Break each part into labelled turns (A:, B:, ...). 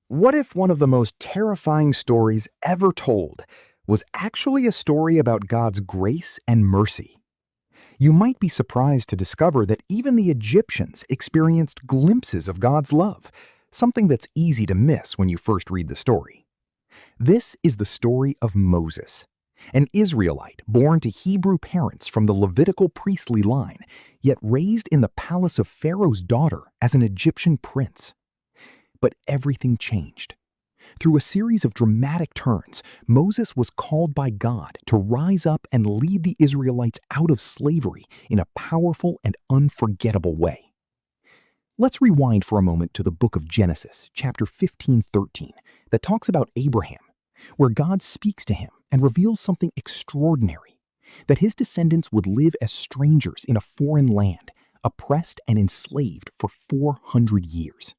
A: What if one of the most terrifying stories ever told was actually a story about God's grace and mercy? You might be surprised to discover that even the Egyptians experienced glimpses of God's love, something that's easy to miss when you first read the story. This is the story of Moses, an Israelite born to Hebrew parents from the Levitical priestly line, yet raised in the palace of Pharaoh's daughter as an Egyptian prince. But everything changed. Through a series of dramatic turns, Moses was called by God to rise up and lead the Israelites out of slavery in a powerful and unforgettable way. Let's rewind for a moment to the book of Genesis, chapter 15-13, that talks about Abraham, where God speaks to him and reveals something extraordinary, that his descendants would live as strangers in a foreign land, oppressed and enslaved for 400 years.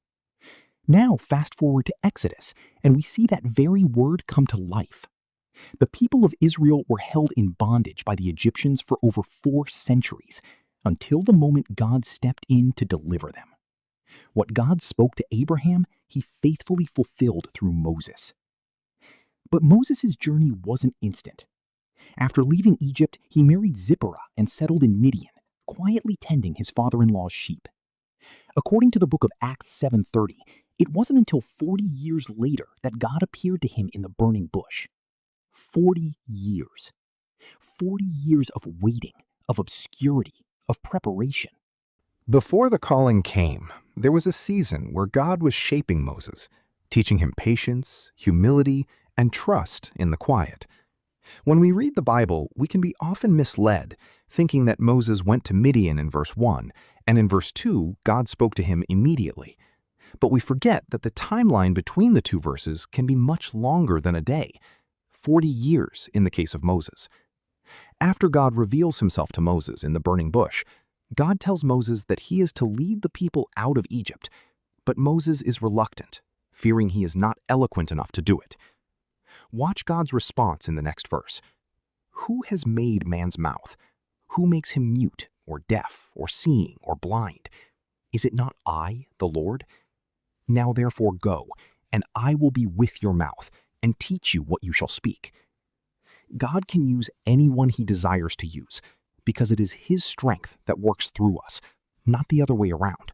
A: Now fast forward to Exodus, and we see that very word come to life. The people of Israel were held in bondage by the Egyptians for over 4 centuries, until the moment God stepped in to deliver them. What God spoke to Abraham, he faithfully fulfilled through Moses. But Moses' journey wasn't instant. After leaving Egypt, he married Zipporah and settled in Midian, quietly tending his father-in-law's sheep. According to the book of Acts 7:30, it wasn't until 40 years later that God appeared to him in the burning bush. 40 years. 40 years of waiting, of obscurity, of preparation.
B: Before the calling came, there was a season where God was shaping Moses, teaching him patience, humility, and trust in the quiet. When we read the Bible, we can be often misled, thinking that Moses went to Midian in verse 1, and in verse 2, God spoke to him immediately. But we forget that the timeline between the 2 verses can be much longer than a day, 40 years in the case of Moses. After God reveals himself to Moses in the burning bush, God tells Moses that he is to lead the people out of Egypt, but Moses is reluctant, fearing he is not eloquent enough to do it. Watch God's response in the next verse. Who has made man's mouth? Who makes him mute, or deaf, or seeing, or blind? Is it not I, the Lord? Now therefore go, and I will be with your mouth, and teach you what you shall speak. God can use anyone he desires to use, because it is his strength that works through us, not the other way around.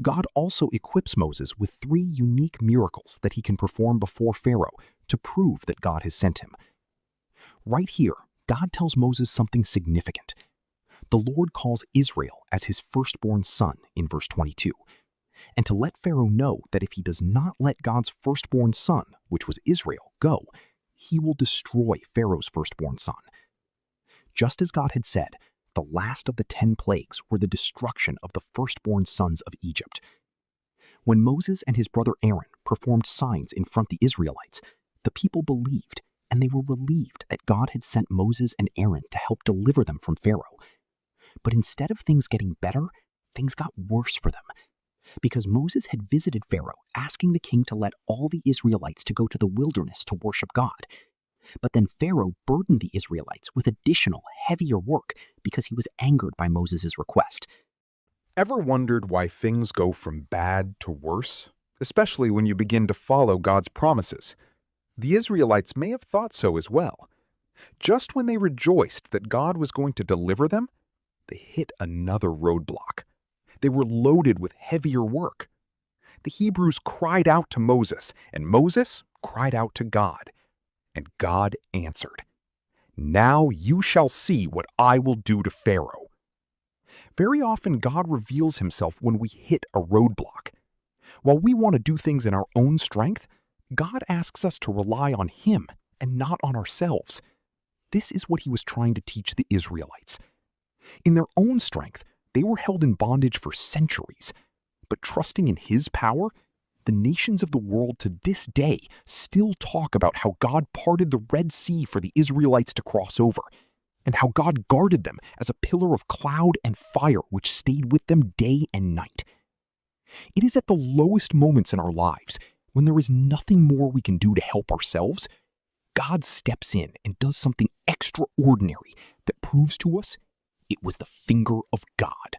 B: God also equips Moses with 3 unique miracles that he can perform before Pharaoh to prove that God has sent him. Right here, God tells Moses something significant. The Lord calls Israel as his firstborn son in verse 22, and to let Pharaoh know that if he does not let God's firstborn son, which was Israel, go, he will destroy Pharaoh's firstborn son. Just as God had said, the last of the 10 plagues were the destruction of the firstborn sons of Egypt. When Moses and his brother Aaron performed signs in front of the Israelites, the people believed, and they were relieved that God had sent Moses and Aaron to help deliver them from Pharaoh. But instead of things getting better, things got worse for them, because Moses had visited Pharaoh asking the king to let all the Israelites to go to the wilderness to worship God. But then Pharaoh burdened the Israelites with additional, heavier work because he was angered by Moses' request. Ever wondered why things go from bad to worse, especially when you begin to follow God's promises? The Israelites may have thought so as well. Just when they rejoiced that God was going to deliver them, they hit another roadblock. They were loaded with heavier work. The Hebrews cried out to Moses, and Moses cried out to God. And God answered, "Now you shall see what I will do to Pharaoh." Very often God reveals himself when we hit a roadblock. While we want to do things in our own strength, God asks us to rely on him and not on ourselves. This is what he was trying to teach the Israelites. In their own strength, they were held in bondage for centuries, but trusting in his power, the nations of the world to this day still talk about how God parted the Red Sea for the Israelites to cross over, and how God guarded them as a pillar of cloud and fire which stayed with them day and night. It is at the lowest moments in our lives, when there is nothing more we can do to help ourselves, God steps in and does something extraordinary that proves to us it was the finger of God.